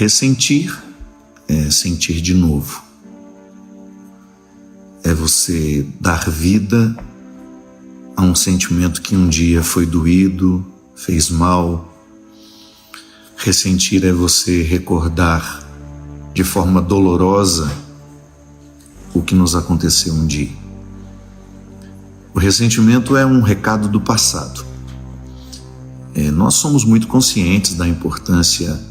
Ressentir é sentir de novo. É você dar vida a um sentimento que um dia foi doído, fez mal. Ressentir é você recordar de forma dolorosa o que nos aconteceu um dia. O ressentimento é um recado do passado. Nós somos muito conscientes da importância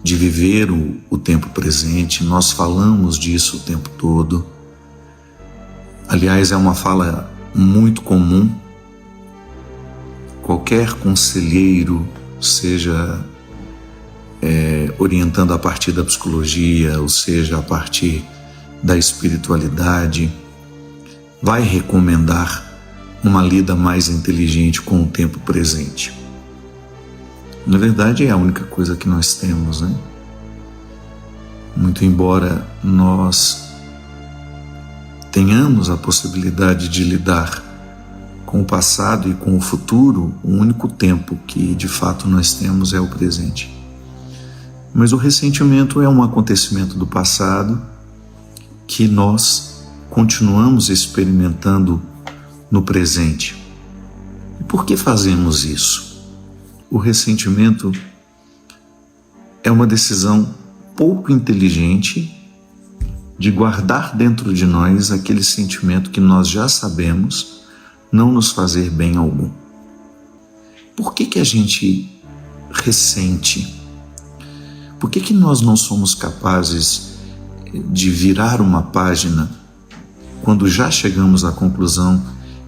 de viver o tempo presente, nós falamos disso o tempo todo. Aliás, é uma fala muito comum. Qualquer conselheiro, seja orientando a partir da psicologia, ou seja, a partir da espiritualidade, vai recomendar uma lida mais inteligente com o tempo presente. Na verdade, é a única coisa que nós temos, né? Muito embora nós tenhamos a possibilidade de lidar com o passado e com o futuro, o único tempo que de fato nós temos é o presente. Mas o ressentimento é um acontecimento do passado que nós continuamos experimentando no presente. E por que fazemos isso? O ressentimento é uma decisão pouco inteligente de guardar dentro de nós aquele sentimento que nós já sabemos não nos fazer bem algum. Por que a gente ressente? Por que nós não somos capazes de virar uma página quando já chegamos à conclusão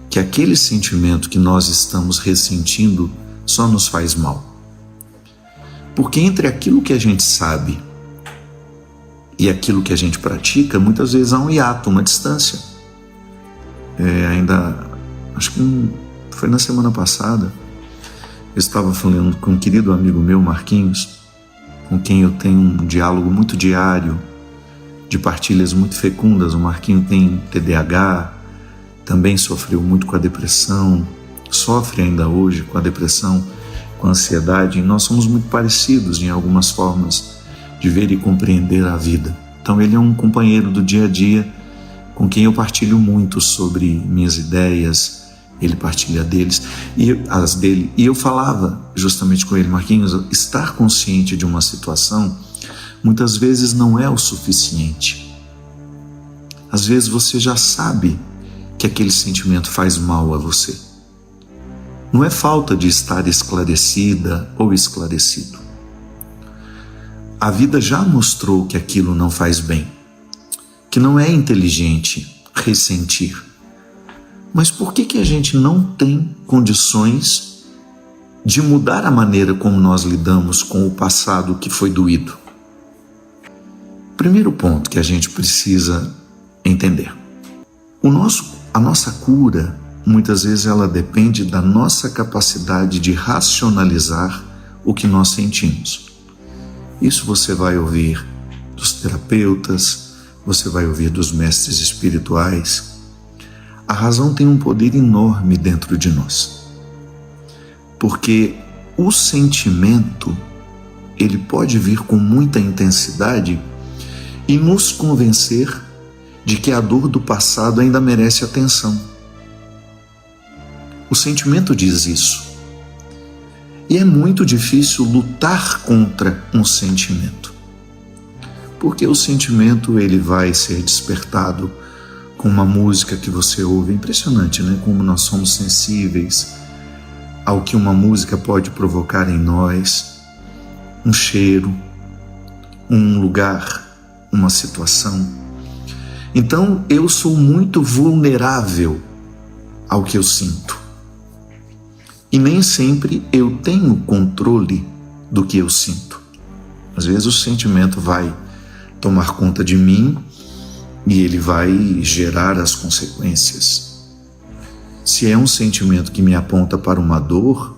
que aquele sentimento que nós estamos ressentindo só nos faz mal? Porque entre aquilo que a gente sabe e aquilo que a gente pratica, muitas vezes há um hiato, uma distância. Acho que foi na semana passada, eu estava falando com um querido amigo meu, Marquinhos, com quem eu tenho um diálogo muito diário, de partilhas muito fecundas. O Marquinho tem TDAH, também sofreu muito com a depressão, sofre ainda hoje com a depressão, com a ansiedade, e nós somos muito parecidos em algumas formas de ver e compreender a vida. Então ele é um companheiro do dia a dia com quem eu partilho muito sobre minhas ideias, ele partilha as dele, e eu falava justamente com ele: Marquinhos, estar consciente de uma situação muitas vezes não é o suficiente. Às vezes você já sabe que aquele sentimento faz mal a você. Não é falta de estar esclarecida ou esclarecido. A vida já mostrou que aquilo não faz bem, que não é inteligente ressentir. Mas por que a gente não tem condições de mudar a maneira como nós lidamos com o passado que foi doído? Primeiro ponto que a gente precisa entender: a nossa cura, muitas vezes, ela depende da nossa capacidade de racionalizar o que nós sentimos. Isso você vai ouvir dos terapeutas, você vai ouvir dos mestres espirituais. A razão tem um poder enorme dentro de nós, porque o sentimento, ele pode vir com muita intensidade e nos convencer de que a dor do passado ainda merece atenção. O sentimento diz isso. E é muito difícil lutar contra um sentimento, porque o sentimento ele vai ser despertado com uma música que você ouve. É impressionante, né? Como nós somos sensíveis ao que uma música pode provocar em nós, um cheiro, um lugar, uma situação. Então eu sou muito vulnerável ao que eu sinto. E nem sempre eu tenho controle do que eu sinto. Às vezes o sentimento vai tomar conta de mim e ele vai gerar as consequências. Se é um sentimento que me aponta para uma dor,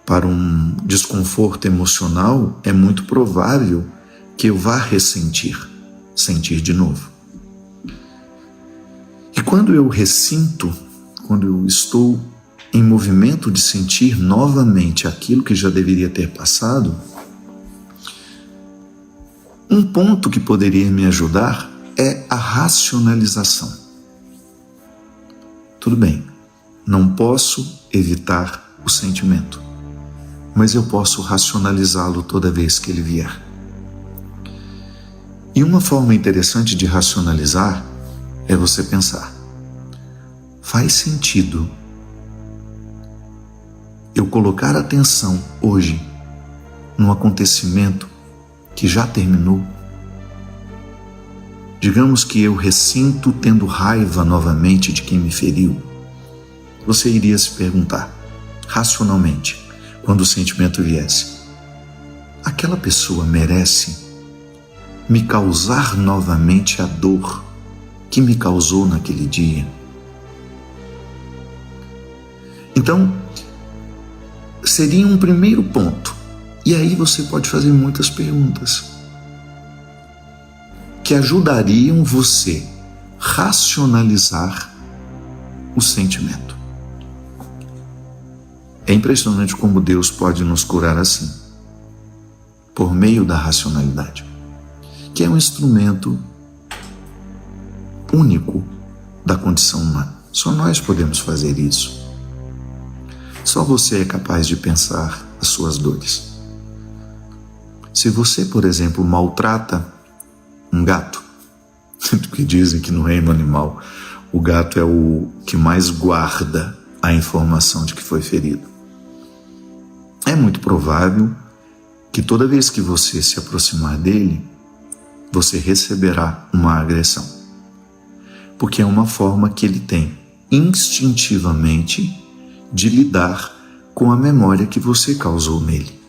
para um desconforto emocional, é muito provável que eu vá sentir de novo. E quando eu ressinto, quando eu estou em movimento de sentir novamente aquilo que já deveria ter passado, Um ponto que poderia me ajudar é a racionalização. Tudo bem, não posso evitar o sentimento, mas eu posso racionalizá-lo toda vez que ele vier. E uma forma interessante de racionalizar é você pensar: faz sentido eu colocar atenção hoje num acontecimento que já terminou? Digamos que eu ressinto tendo raiva novamente de quem me feriu. Você iria se perguntar, racionalmente, quando o sentimento viesse: aquela pessoa merece me causar novamente a dor que me causou naquele dia? Então, seria um primeiro ponto. E aí você pode fazer muitas perguntas que ajudariam você a racionalizar o sentimento. É impressionante como Deus pode nos curar assim, por meio da racionalidade, que é um instrumento único da condição humana. Só nós podemos fazer isso. Só você é capaz de pensar as suas dores. Se você, por exemplo, maltrata um gato, porque dizem que no reino animal o gato é o que mais guarda a informação de que foi ferido, é muito provável que toda vez que você se aproximar dele, você receberá uma agressão, porque é uma forma que ele tem instintivamente de lidar com a memória que você causou nele.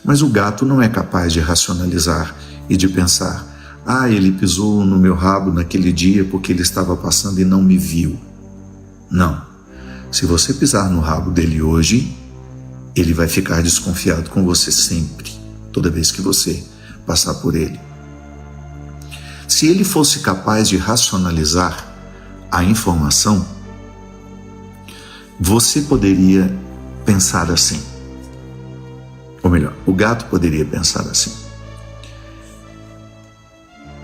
Mas o gato não é capaz de racionalizar e de pensar: ele pisou no meu rabo naquele dia porque ele estava passando e não me viu. Não. Se você pisar no rabo dele hoje, ele vai ficar desconfiado com você sempre, toda vez que você passar por ele. Se ele fosse capaz de racionalizar a informação, você poderia pensar assim. Ou melhor, o gato poderia pensar assim: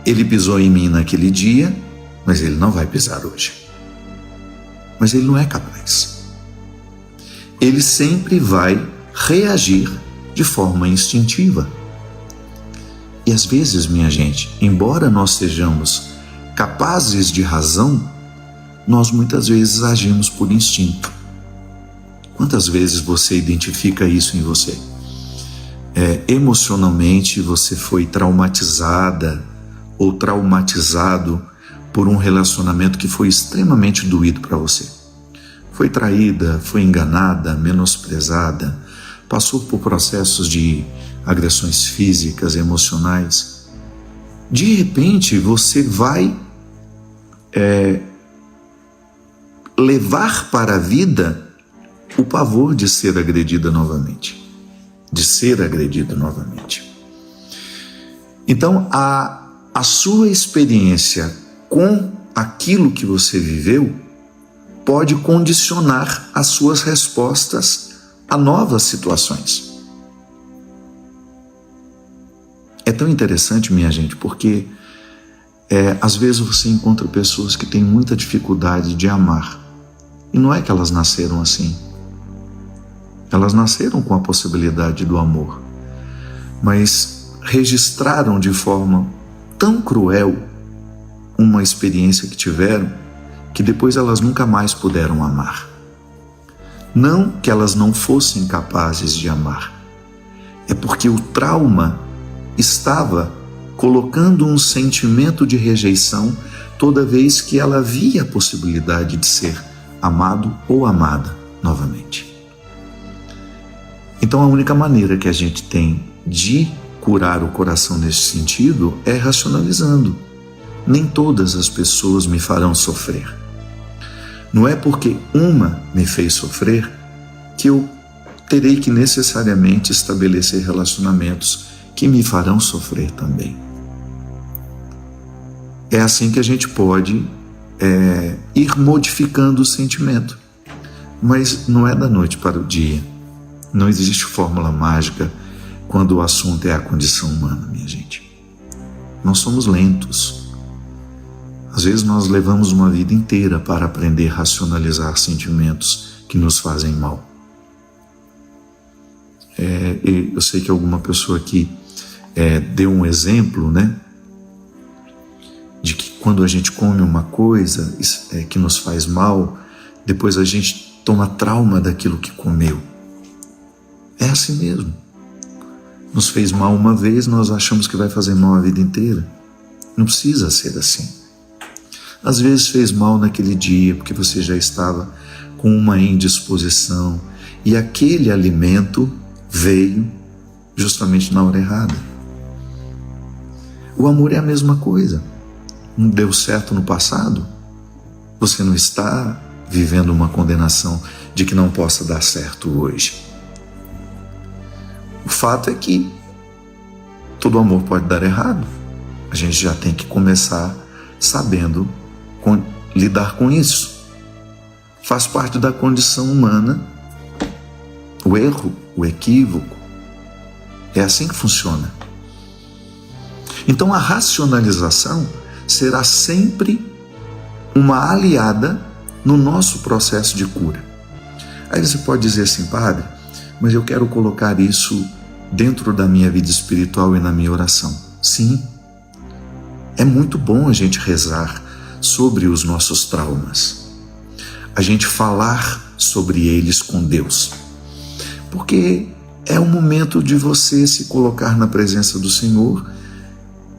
ele pisou em mim naquele dia, mas ele não vai pisar hoje. Mas ele não é capaz. Ele sempre vai reagir de forma instintiva. E às vezes, minha gente, embora nós sejamos capazes de razão, nós muitas vezes agimos por instinto. Quantas vezes você identifica isso em você? Emocionalmente você foi traumatizada ou traumatizado por um relacionamento que foi extremamente doído para você. Foi traída, foi enganada, menosprezada, passou por processos de agressões físicas, emocionais. De repente você vai levar para a vida o pavor de ser agredida novamente. Então, a sua experiência com aquilo que você viveu pode condicionar as suas respostas a novas situações. É tão interessante, minha gente, porque às vezes você encontra pessoas que têm muita dificuldade de amar. E não é que elas nasceram assim. Elas nasceram com a possibilidade do amor, mas registraram de forma tão cruel uma experiência que tiveram que depois elas nunca mais puderam amar. Não que elas não fossem capazes de amar, é porque o trauma estava colocando um sentimento de rejeição toda vez que ela via a possibilidade de ser amado ou amada novamente. Então a única maneira que a gente tem de curar o coração nesse sentido é racionalizando. Nem todas as pessoas me farão sofrer. Não é porque uma me fez sofrer que eu terei que necessariamente estabelecer relacionamentos que me farão sofrer também. É assim que a gente pode ir modificando o sentimento. Mas não é da noite para o dia. Não existe fórmula mágica quando o assunto é a condição humana, minha gente. nós somos lentos. Às vezes nós levamos uma vida inteira para aprender a racionalizar sentimentos que nos fazem mal. Eu sei que alguma pessoa aqui deu um exemplo, né? De que quando a gente come uma coisa que nos faz mal, depois a gente toma trauma daquilo que comeu. É assim mesmo. Nos fez mal uma vez, nós achamos que vai fazer mal a vida inteira. Não precisa ser assim. Às vezes fez mal naquele dia, porque você já estava com uma indisposição, e aquele alimento veio justamente na hora errada. O amor é a mesma coisa. Não deu certo no passado, você não está vivendo uma condenação de que não possa dar certo hoje. O fato é que todo amor pode dar errado. A gente já tem que começar sabendo lidar com isso. Faz parte da condição humana o erro, o equívoco. É assim que funciona. Então a racionalização será sempre uma aliada no nosso processo de cura. Aí você pode dizer assim, padre, mas eu quero colocar isso dentro da minha vida espiritual e na minha oração. Sim, é muito bom a gente rezar sobre os nossos traumas, a gente falar sobre eles com Deus, porque é o momento de você se colocar na presença do Senhor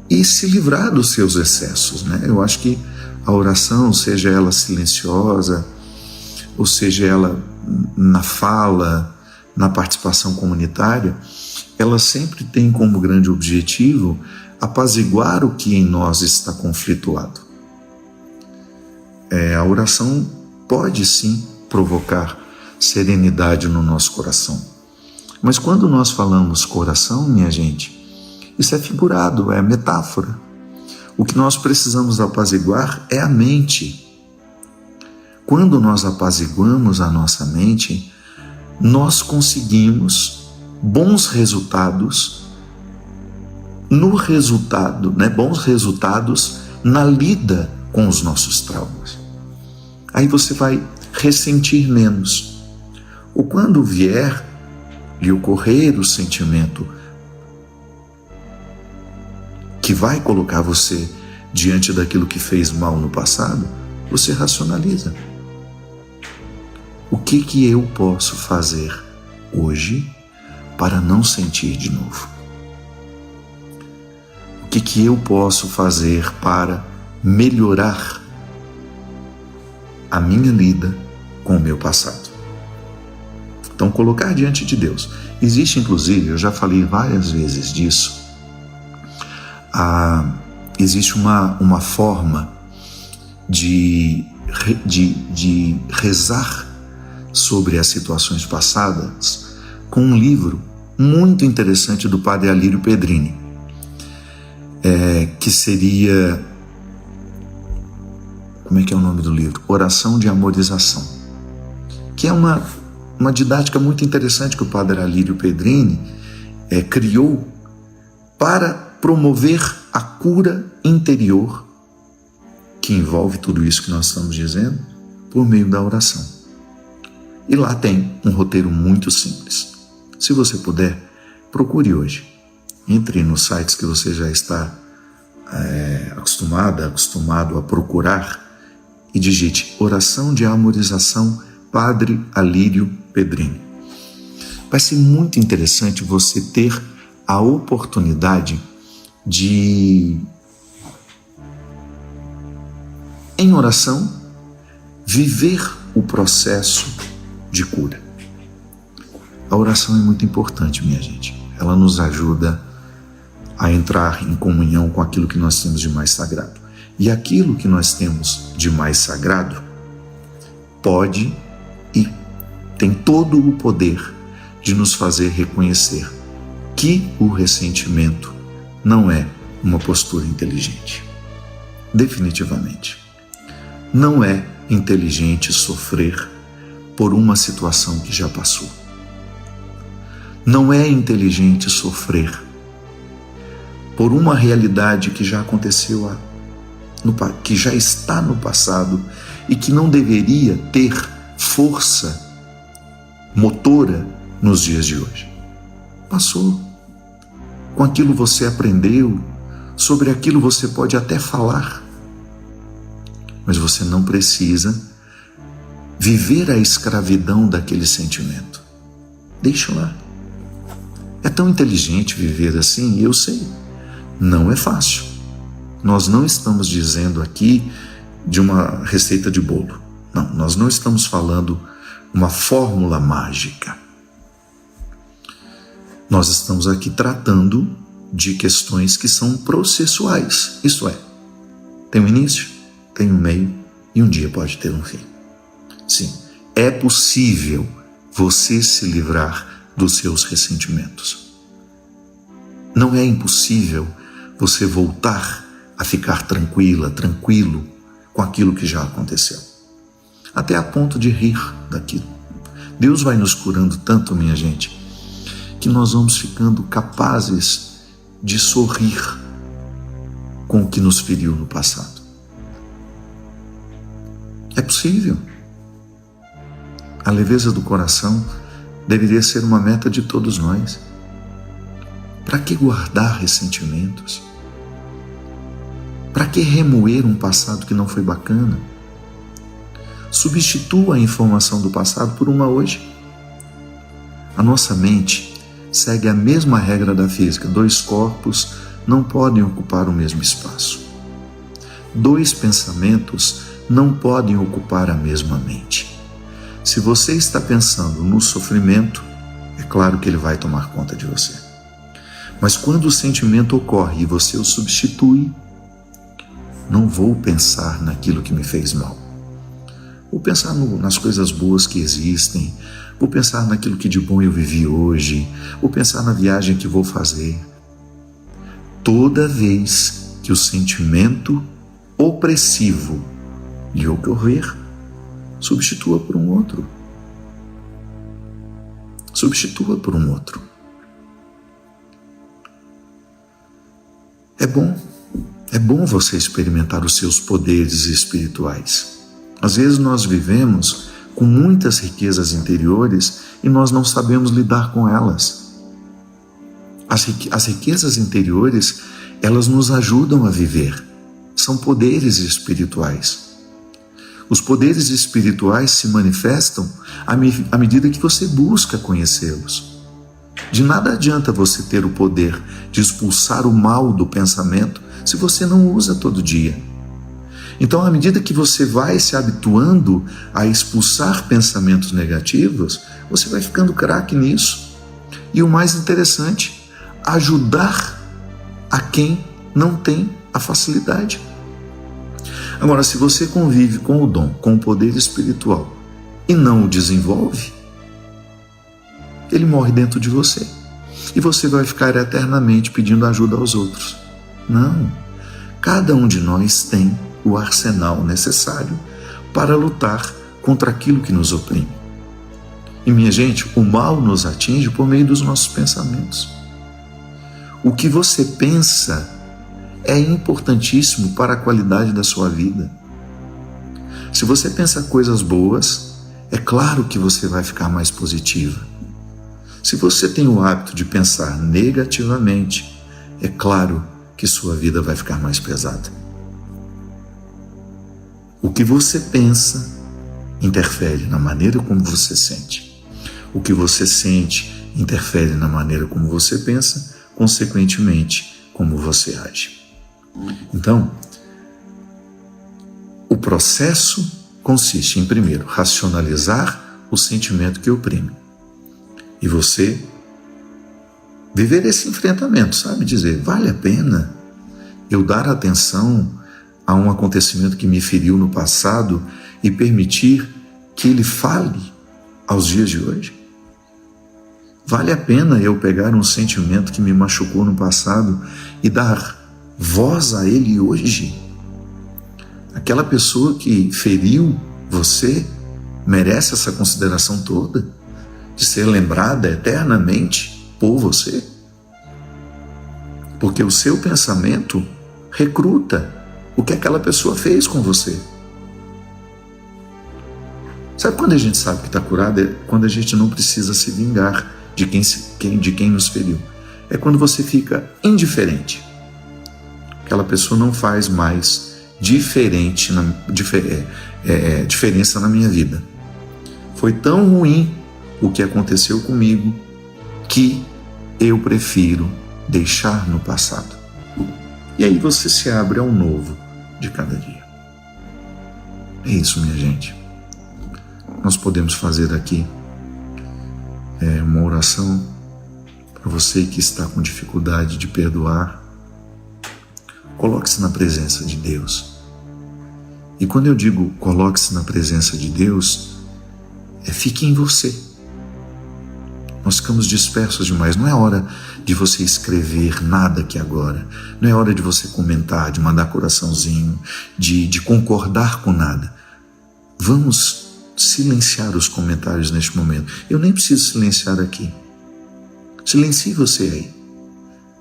e se livrar dos seus excessos, né? Eu acho que a oração, seja ela silenciosa, ou seja ela na fala, na participação comunitária, ela sempre tem como grande objetivo apaziguar o que em nós está conflituado. A oração pode sim provocar serenidade no nosso coração. Mas quando nós falamos coração, minha gente, isso é figurado, é metáfora. O que nós precisamos apaziguar é a mente. Quando nós apaziguamos a nossa mente, nós conseguimos bons resultados no resultado, né? Bons resultados na lida com os nossos traumas. Aí você vai ressentir menos. Ou quando vier lhe ocorrer o sentimento que vai colocar você diante daquilo que fez mal no passado, você racionaliza. O que eu posso fazer hoje para não sentir de novo? O que eu posso fazer para melhorar a minha lida com o meu passado? Então, colocar diante de Deus. Existe, inclusive, eu já falei várias vezes disso, existe uma forma de rezar sobre as situações passadas com um livro muito interessante do padre Alírio Pedrini, que seria, como é que é o nome do livro? Oração de Amorização, que é uma didática muito interessante que o padre Alírio Pedrini criou para promover a cura interior, que envolve tudo isso que nós estamos dizendo, por meio da oração. E lá tem um roteiro muito simples. Se você puder, procure hoje. Entre nos sites que você já está acostumado a procurar e digite Oração de Amorização Padre Alírio Pedrini. Vai ser muito interessante você ter a oportunidade de, em oração, viver o processo de cura. A oração é muito importante, minha gente. Ela nos ajuda a entrar em comunhão com aquilo que nós temos de mais sagrado. E aquilo que nós temos de mais sagrado pode e tem todo o poder de nos fazer reconhecer que o ressentimento não é uma postura inteligente. Definitivamente. Não é inteligente sofrer por uma situação que já passou. Não é inteligente sofrer por uma realidade que já aconteceu, que já está no passado e que não deveria ter força motora nos dias de hoje. Passou. Com aquilo você aprendeu, sobre aquilo você pode até falar, mas você não precisa viver a escravidão daquele sentimento. Deixa lá. É tão inteligente viver assim, eu sei. Não é fácil. Nós não estamos dizendo aqui de uma receita de bolo. Não, nós não estamos falando uma fórmula mágica. Nós estamos aqui tratando de questões que são processuais. Isto é, tem um início, tem um meio e um dia pode ter um fim. Sim, é possível você se livrar dos seus ressentimentos. Não é impossível você voltar a ficar tranquilo com aquilo que já aconteceu. Até a ponto de rir daquilo. Deus vai nos curando tanto, minha gente, que nós vamos ficando capazes de sorrir com o que nos feriu no passado. É possível. A leveza do coração deveria ser uma meta de todos nós. Para que guardar ressentimentos? Para que remoer um passado que não foi bacana? Substitua a informação do passado por uma hoje. A nossa mente segue a mesma regra da física. 2 corpos não podem ocupar o mesmo espaço. 2 pensamentos não podem ocupar a mesma mente. Se você está pensando no sofrimento, é claro que ele vai tomar conta de você. Mas quando o sentimento ocorre e você o substitui, não vou pensar naquilo que me fez mal. Vou pensar nas coisas boas que existem. Vou pensar naquilo que de bom eu vivi hoje. Vou pensar na viagem que vou fazer. Toda vez que o sentimento opressivo lhe ocorrer, substitua por um outro. Substitua por um outro. É bom você experimentar os seus poderes espirituais. Às vezes nós vivemos com muitas riquezas interiores e nós não sabemos lidar com elas. As riquezas interiores, elas nos ajudam a viver. São poderes espirituais. Os poderes espirituais se manifestam à medida que você busca conhecê-los. De nada adianta você ter o poder de expulsar o mal do pensamento se você não usa todo dia. Então, à medida que você vai se habituando a expulsar pensamentos negativos, você vai ficando craque nisso. E o mais interessante, ajudar a quem não tem a facilidade. Agora, se você convive com o dom, com o poder espiritual e não o desenvolve, ele morre dentro de você. E você vai ficar eternamente pedindo ajuda aos outros. Não. Cada um de nós tem o arsenal necessário para lutar contra aquilo que nos oprime. E, minha gente, o mal nos atinge por meio dos nossos pensamentos. O que você pensa é importantíssimo para a qualidade da sua vida. Se você pensa coisas boas, é claro que você vai ficar mais positiva. Se você tem o hábito de pensar negativamente, é claro que sua vida vai ficar mais pesada. O que você pensa interfere na maneira como você sente. O que você sente interfere na maneira como você pensa, consequentemente, como você age. Então, o processo consiste em, primeiro, racionalizar o sentimento que oprime. E você viver esse enfrentamento, sabe? Dizer, vale a pena eu dar atenção a um acontecimento que me feriu no passado e permitir que ele fale aos dias de hoje? Vale a pena eu pegar um sentimento que me machucou no passado e dar voz a ele hoje? Aquela pessoa que feriu você merece essa consideração toda de ser lembrada eternamente por você? Porque o seu pensamento recruta o que aquela pessoa fez com você. Sabe quando a gente sabe que está curado? É quando a gente não precisa se vingar de quem nos feriu. É quando você fica indiferente. Aquela pessoa não faz mais diferença na minha vida. Foi tão ruim o que aconteceu comigo que eu prefiro deixar no passado. E aí você se abre ao novo de cada dia. É isso, minha gente. Nós podemos fazer aqui uma oração para você que está com dificuldade de perdoar. Coloque-se na presença de Deus. E quando eu digo coloque-se na presença de Deus, fique em você. Nós ficamos dispersos demais. Não é hora de você escrever nada aqui agora. Não é hora de você comentar, de mandar coraçãozinho, de concordar com nada. Vamos silenciar os comentários neste momento. Eu nem preciso silenciar aqui. Silencie você aí.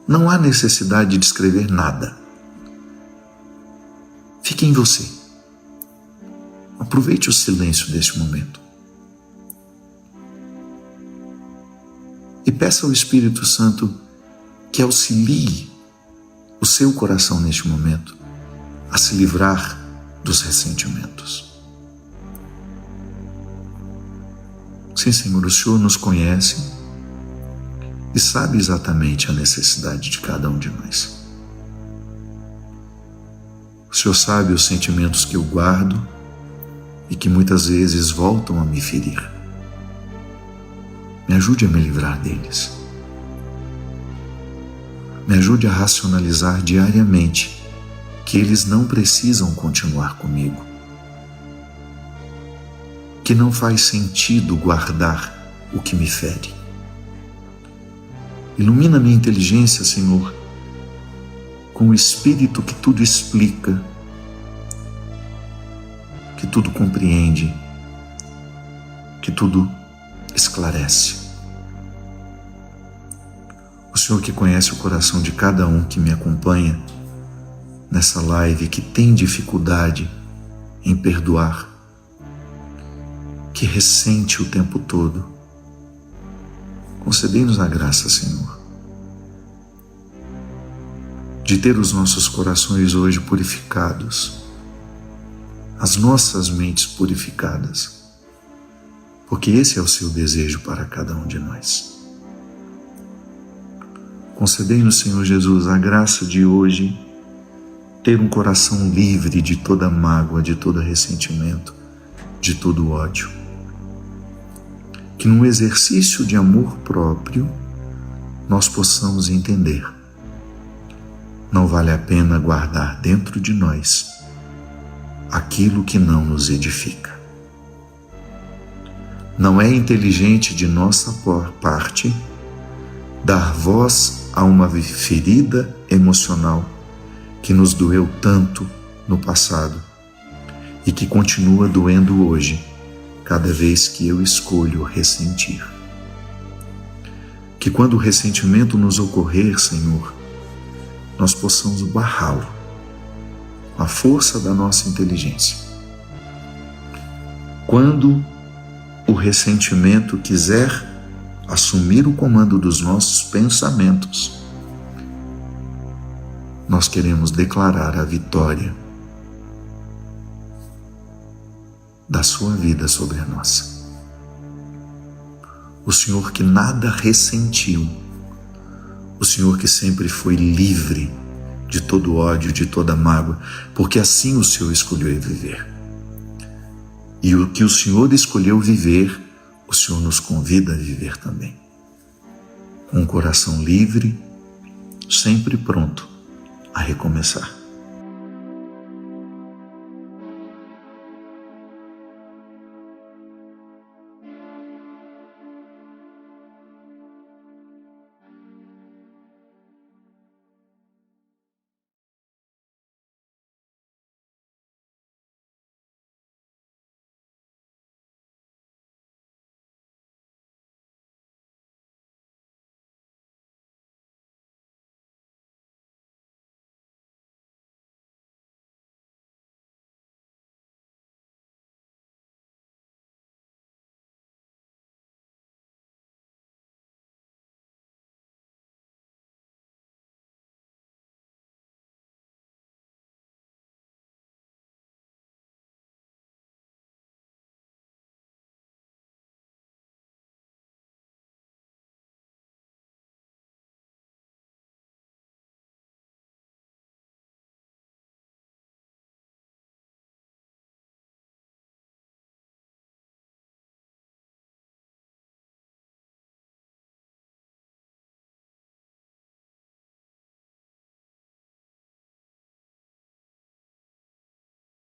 Não há necessidade de escrever nada. Fique em você. Aproveite o silêncio deste momento. E peça ao Espírito Santo que auxilie o seu coração neste momento a se livrar dos ressentimentos. Sim, Senhor, o Senhor nos conhece e sabe exatamente a necessidade de cada um de nós. O Senhor sabe os sentimentos que eu guardo e que muitas vezes voltam a me ferir. Me ajude a me livrar deles. Me ajude a racionalizar diariamente que eles não precisam continuar comigo. Que não faz sentido guardar o que me fere. Ilumina minha inteligência, Senhor, com o Espírito que tudo explica, que tudo compreende, que tudo esclarece. O Senhor que conhece o coração de cada um que me acompanha nessa live, que tem dificuldade em perdoar, que ressente o tempo todo, concedei-nos a graça, Senhor, de ter os nossos corações hoje purificados, as nossas mentes purificadas, porque esse é o seu desejo para cada um de nós. Concedei-nos, Senhor Jesus, a graça de hoje ter um coração livre de toda mágoa, de todo ressentimento, de todo ódio. Que num exercício de amor próprio nós possamos entender: não vale a pena guardar dentro de nós aquilo que não nos edifica. Não é inteligente de nossa parte dar voz a uma ferida emocional que nos doeu tanto no passado e que continua doendo hoje, cada vez que eu escolho ressentir. Que quando o ressentimento nos ocorrer, Senhor, nós possamos barrá-lo com a força da nossa inteligência. Quando o ressentimento quiser assumir o comando dos nossos pensamentos, nós queremos declarar a vitória da sua vida sobre a nossa. O Senhor que nada ressentiu, o Senhor que sempre foi livre de todo ódio, de toda mágoa, porque assim o Senhor escolheu viver. E o que o Senhor escolheu viver, o Senhor nos convida a viver também. Com um coração livre, sempre pronto a recomeçar.